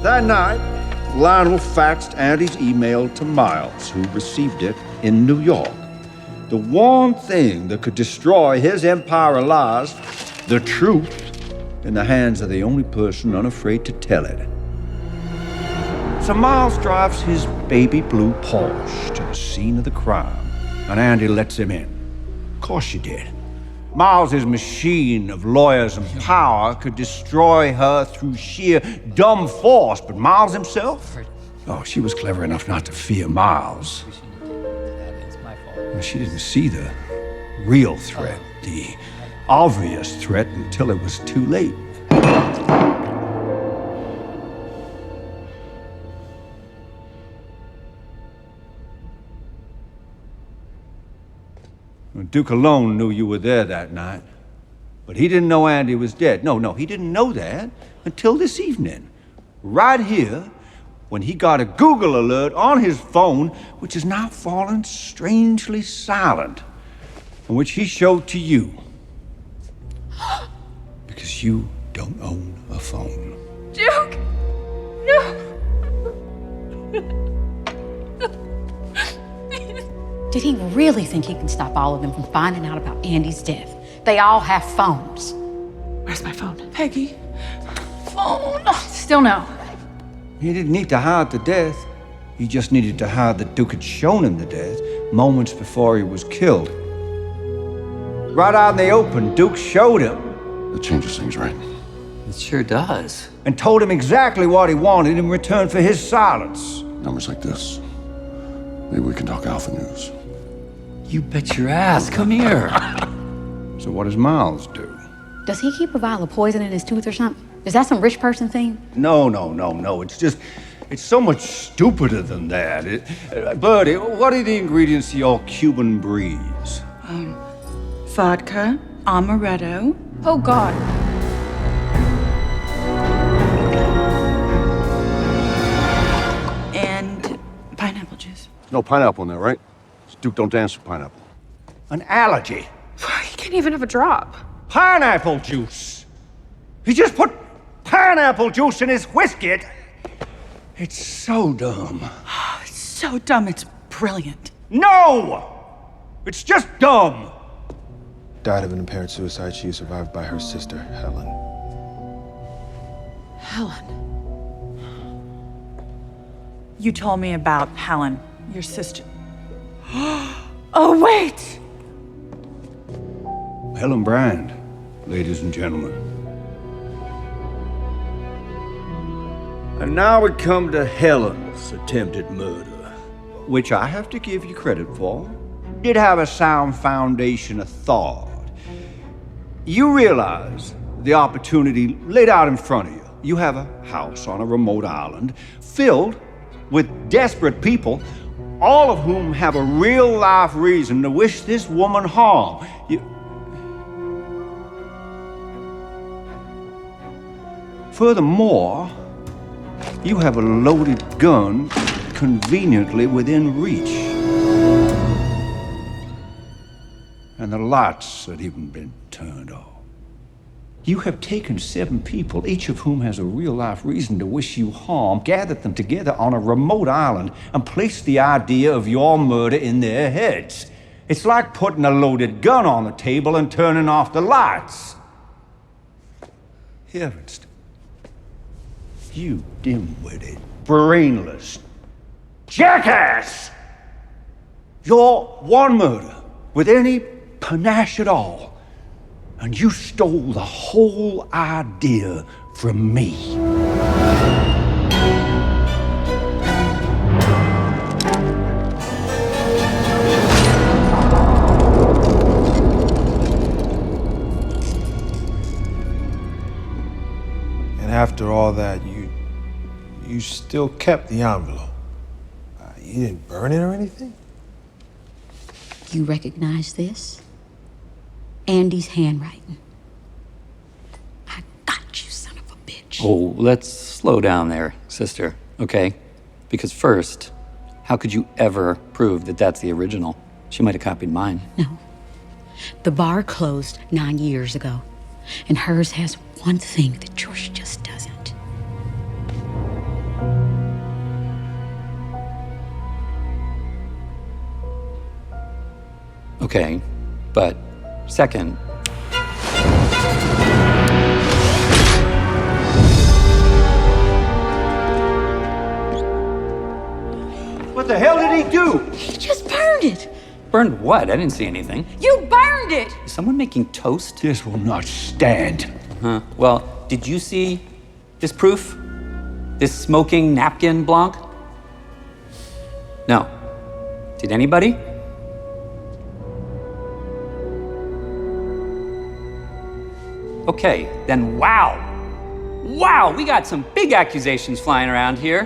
That night, Lionel faxed Andy's email to Miles, who received it in New York. The one thing that could destroy his empire of lies, the truth, in the hands of the only person unafraid to tell it. So Miles drives his baby blue Porsche to the scene of the crime, and Andy lets him in. Of course she did. Miles's machine of lawyers and power could destroy her through sheer dumb force, but Miles himself? Oh, she was clever enough not to fear Miles. Well, she didn't see the real threat, the obvious threat, until it was too late. Duke alone knew you were there that night, but he didn't know Andy was dead. No, he didn't know that until this evening. Right here, when he got a Google alert on his phone, which has now fallen strangely silent, and which he showed to you. Because you don't own a phone. Duke! No! Did he really think he can stop all of them from finding out about Andy's death? They all have phones. Where's my phone? Peggy. Phone. Still no. He didn't need to hide the death. He just needed to hide that Duke had shown him the death moments before he was killed. Right out in the open, Duke showed him. That changes things, right? It sure does. And told him exactly what he wanted in return for his silence. Numbers like this. Maybe we can talk Alpha News. You bet your ass. Come here. So what does Miles do? Does he keep a vial of poison in his tooth or something? Is that some rich person thing? No. It's so much stupider than that. Birdie, what are the ingredients to your Cuban breeze? Vodka, amaretto. Oh, God. And pineapple juice. No pineapple in there, right? Duke don't dance with pineapple. An allergy. He can't even have a drop. Pineapple juice. He just put pineapple juice in his whiskey. It's so dumb. It's so dumb, it's brilliant. No! It's just dumb. Died of an apparent suicide. She is survived by her sister, Helen. Helen. You told me about Helen, your sister. Oh, wait! Helen Brand, ladies and gentlemen. And now we come to Helen's attempted murder, which I have to give you credit for. Did have a sound foundation of thought. You realize the opportunity laid out in front of you. You have a house on a remote island filled with desperate people, all of whom have a real-life reason to wish this woman harm. Furthermore, you have a loaded gun conveniently within reach. And the lights had even been turned off. You have taken 7 people, each of whom has a real-life reason to wish you harm, gathered them together on a remote island, and placed the idea of your murder in their heads. It's like putting a loaded gun on the table and turning off the lights. Heavens. You dim-witted, brainless jackass! You're one murder with any panache at all. And you stole the whole idea from me. And after all that, you still kept the envelope. You didn't burn it or anything? You recognize this? Andy's handwriting. I got you, son of a bitch. Oh, let's slow down there, sister, okay? Because first, how could you ever prove that that's the original? She might have copied mine. No. The bar closed 9 years ago, and hers has one thing that yours just doesn't. Okay, but second, What the hell did he do? He just burned it. burned what? I didn't see anything. You burned it. Is someone making toast? This will not stand. Huh. Well, did you see this proof? This smoking napkin, Blanc? No. Did anybody? Okay, then wow. Wow, we got some big accusations flying around here.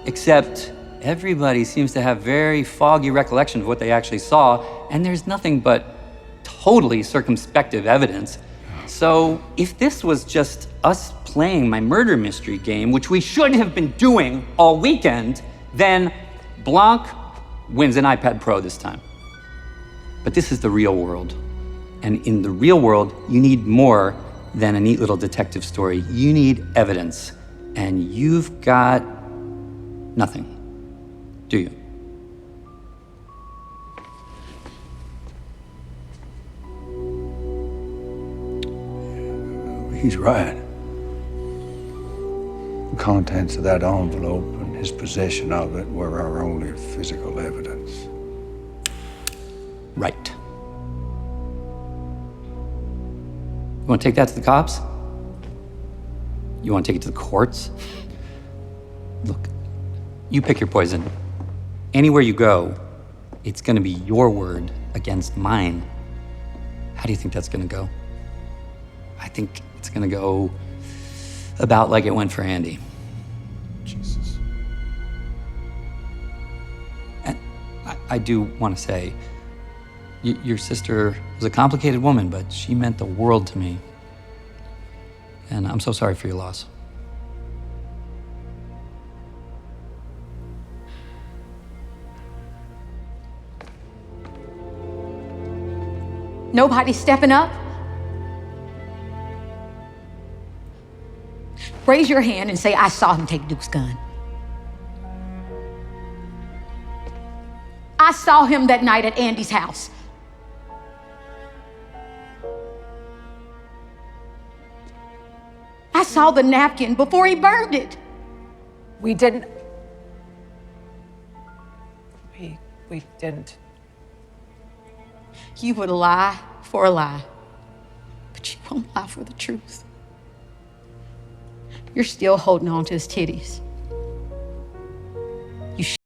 Except everybody seems to have very foggy recollection of what they actually saw, and there's nothing but totally circumspective evidence. So if this was just us playing my murder mystery game, which we should have been doing all weekend, then Blanc wins an iPad Pro this time. But this is the real world. And in the real world, you need more than a neat little detective story. You need evidence. And you've got nothing, do you? He's right. The contents of that envelope and his possession of it were our only physical evidence. Right. You want to take that to the cops? You want to take it to the courts? Look, you pick your poison. Anywhere you go, it's going to be your word against mine. How do you think that's going to go? I think it's going to go about like it went for Andy. Jesus. And I do want to say, your sister was a complicated woman, but she meant the world to me. And I'm so sorry for your loss. Nobody stepping up? Raise your hand and say, I saw him take Duke's gun. I saw him that night at Andy's house. I saw the napkin before he burned it. We didn't. We didn't. You would lie for a lie, but you won't lie for the truth. You're still holding on to his titties.